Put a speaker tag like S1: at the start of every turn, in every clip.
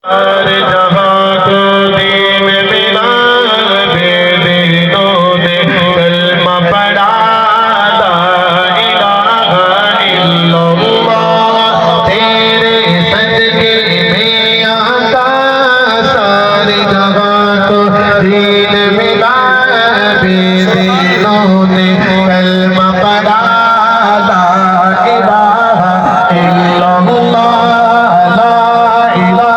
S1: ہر جہاں کو دین ملا دے دینوں نے کلمہ پڑھا لا الہ الا اللہ تیرے صدقے میں آقا ساری جہاں کو دین ملا دے دینوں نے کلمہ پڑھا لا الہ الا اللہ لا الہ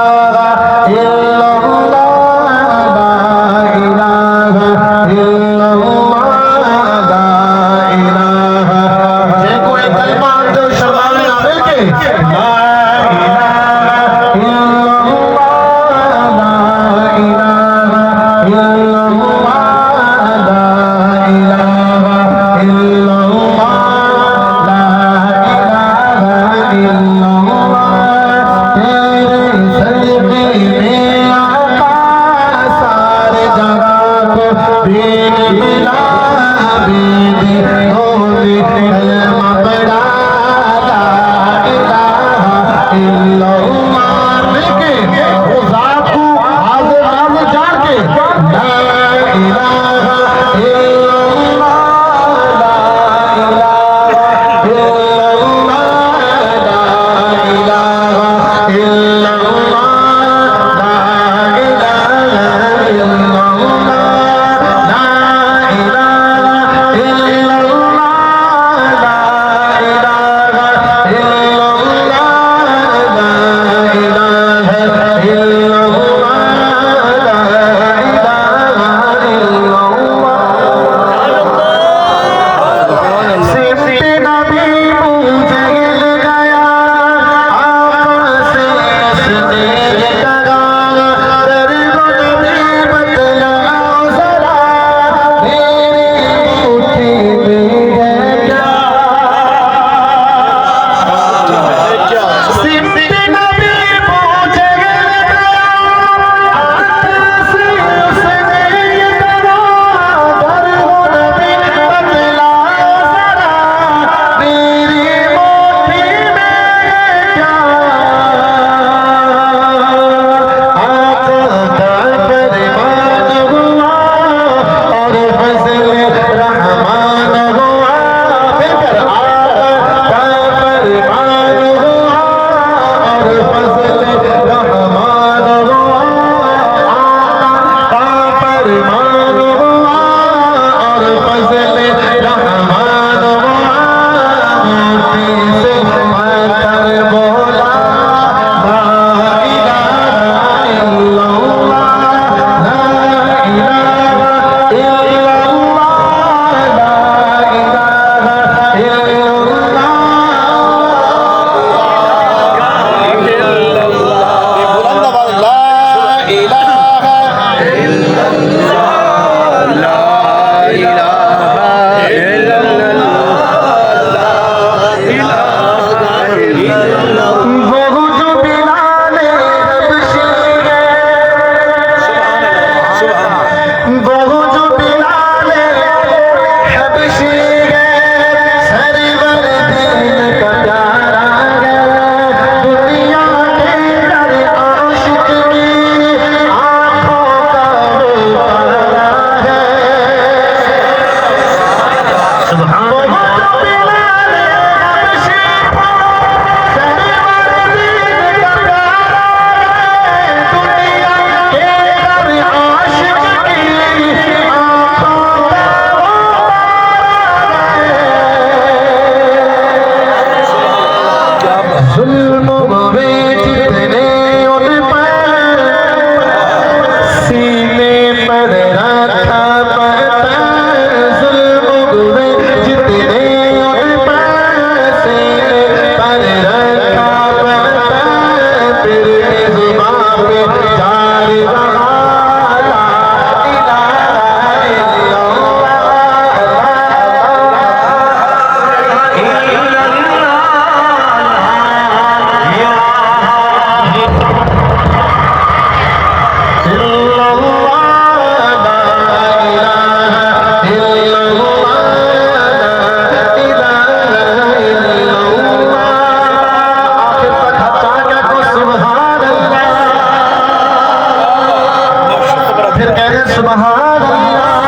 S1: سبحان اللہ.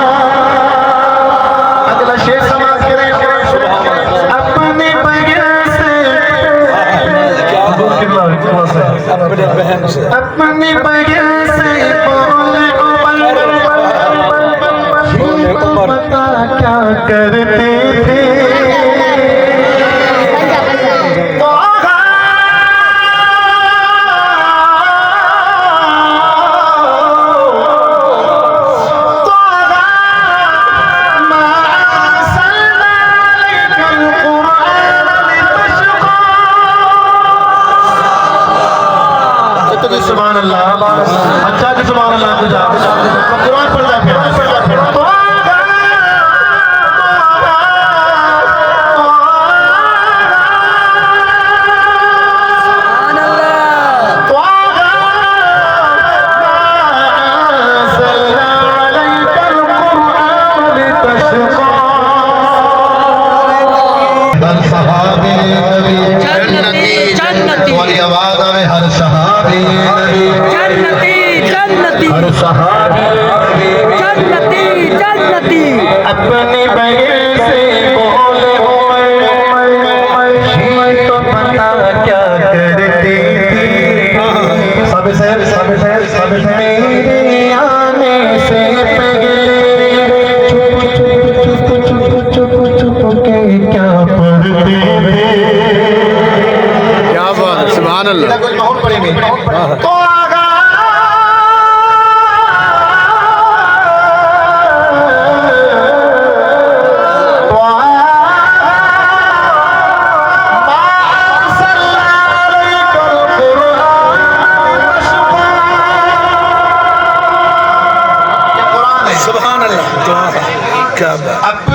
S1: اگلا شعر سماعت کریں. اپنے بغیر سے اپنے بغیر سے بولے عمر پتا کیا کرتے تھے. سبحان اللہ. اچھا کہ سبحان اللہ کو جا قرآن پڑھ جا پھر اپنے بغیر سے بولے عمر تو پتا کیا کرتے تھے. میرے آنے سے پہلے چپ کے کیا پڑھتے تھے.
S2: کیا بات ہے. سبحان اللہ.
S1: بہت پڑھیں گے تو
S2: سبحان اللہ. کیا بات.